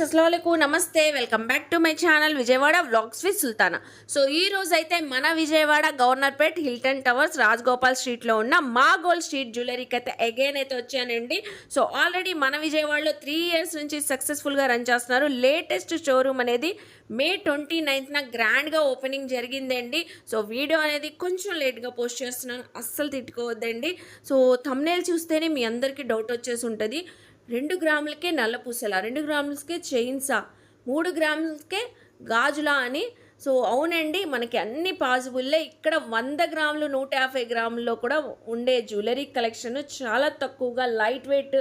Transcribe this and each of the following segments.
అస్సలాముఅలైకుం నమస్తే welcome back to my channel Vijayawada vlogs with Sultana. So ఈ రోజు అయితే మన విజయవాడ గవర్నర్పేట్ హిల్టన్ టవర్స్ రాజగోపాల్ స్ట్రీట్లో ఉన్న మా గోల్డ్ స్ట్రీట్ జ్యువెలరీకి అయితే అగైన్ అయితే వచ్చానండి. సో ఆల్రెడీ మన విజయవాడలో 3 years నుంచి సక్సెస్ఫుల్గా రన్ చేస్తున్నారు. లేటెస్ట్ షోరూమ్ అనేది May 29th గ్రాండ్గా ఓపెనింగ్ జరిగిందండి. సో వీడియో అనేది కొంచెం లేట్గా పోస్ట్ చేస్తున్నాను, అస్సలు తిట్టుకోవద్దండి. సో థంబ్నెయిల్ చూస్తేనే మీ అందరికీ డౌట్ వచ్చేసి ఉంటుంది, 2 గ్రాములకే నల్ల పూసలా, 2 గ్రాములకే చైన్సా, 3 గ్రాములకే గాజులా అని. సో అవునండి, మనకి అన్ని పాసిబుల్లే. ఇక్కడ 100 గ్రాములు 150 గ్రాముల్లో కూడా ఉండే జ్యువెలరీ కలెక్షన్ చాలా తక్కువగా లైట్ వెయిట్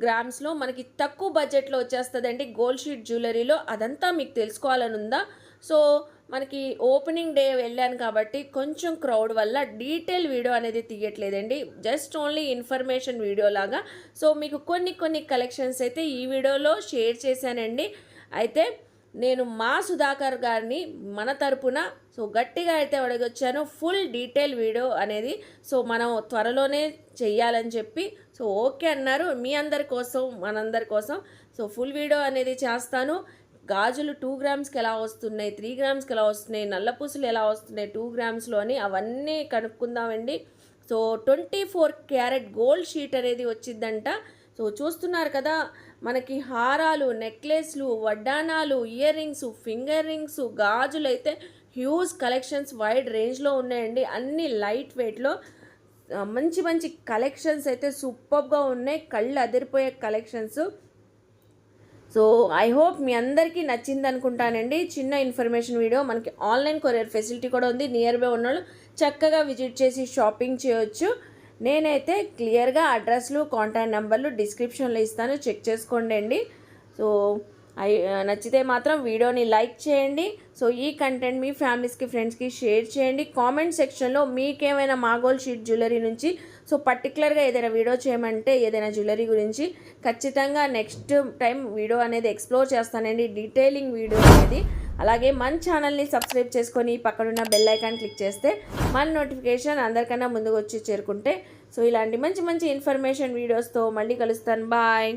గ్రామ్స్లో మనకి తక్కువ బడ్జెట్లో వచ్చేస్తుందండి గోల్డ్ షీట్ జ్యువెలరీలో. అదంతా మీకు తెలుసుకోవాలని ఉందా? సో మనకి ఓపెనింగ్ డే వెళ్ళాను కాబట్టి కొంచెం క్రౌడ్ వల్ల డీటెయిల్ వీడియో అనేది తీయట్లేదండి, జస్ట్ ఓన్లీ ఇన్ఫర్మేషన్ వీడియో లాగా. సో మీకు కొన్ని కలెక్షన్స్ అయితే ఈ వీడియోలో షేర్ చేశానండి. అయితే నేను మా సుధాకర్ గారిని మన తరపున సో గట్టిగా అయితే అడగొచ్చాను ఫుల్ డీటెయిల్ వీడియో అనేది. సో మనం త్వరలోనే చెయ్యాలని చెప్పి సో ఓకే అన్నారు. మీ అందరి కోసం మనందరి కోసం సో ఫుల్ వీడియో అనేది చేస్తాను. గాజులు 2 గ్రామ్స్కి ఎలా వస్తున్నాయి, 3 గ్రామ్స్కి ఎలా వస్తున్నాయి, నల్లపూసలు ఎలా వస్తున్నాయి 2 గ్రామ్స్లో అని అవన్నీ కనుక్కుందామండి. సో 24 క్యారెట్ గోల్డ్ షీట్ అనేది వచ్చిందంట. సో చూస్తున్నారు కదా, మనకి హారాలు, నెక్లెస్లు, వడ్డానాలు, ఇయర్ రింగ్స్, ఫింగర్ రింగ్స్, గాజులు అయితే హ్యూజ్ కలెక్షన్స్ వైడ్ రేంజ్లో ఉన్నాయండి. అన్ని లైట్ వెయిట్లో మంచి కలెక్షన్స్ అయితే సూపర్గా ఉన్నాయి, కళ్ళు అదిరిపోయే కలెక్షన్స్. సో ఐ హోప్ మీ అందరికీ నచ్చింది అనుకుంటానండి. చిన్న ఇన్ఫర్మేషన్ వీడియో. మనకి ఆన్లైన్ కొరియర్ ఫెసిలిటీ కూడా ఉంది. నియర్ బై ఉన్నోళ్ళు చక్కగా విజిట్ చేసి షాపింగ్ చేయొచ్చు. నేనైతే క్లియర్గా అడ్రస్లు, కాంటాక్ట్ నెంబర్లు డిస్క్రిప్షన్లో ఇస్తాను, చెక్ చేసుకోండి అండి. సో నచ్చితే మాత్రం వీడియోని లైక్ చేయండి. సో ఈ కంటెంట్ మీ ఫ్యామిలీస్కి, ఫ్రెండ్స్కి షేర్ చేయండి. కామెంట్ సెక్షన్లో మీకేమైనా మా గోల్డ్ షీట్ జ్యువెలరీ నుంచి సో పర్టికులర్గా ఏదైనా వీడియో చేయమంటే ఏదైనా జ్యువెలరీ గురించి ఖచ్చితంగా నెక్స్ట్ టైం వీడియో అనేది ఎక్స్ప్లోర్ చేస్తానండి, డీటెయిలింగ్ వీడియో అనేది. అలాగే మన ఛానల్ని సబ్స్క్రైబ్ చేసుకొని పక్కనున్న బెల్ ఐకాన్ క్లిక్ చేస్తే మన నోటిఫికేషన్ అందరికన్నా ముందుకు వచ్చి చేరుకుంటే సో ఇలాంటి మంచి ఇన్ఫర్మేషన్ వీడియోస్తో మళ్ళీ కలుస్తాను. బాయ్.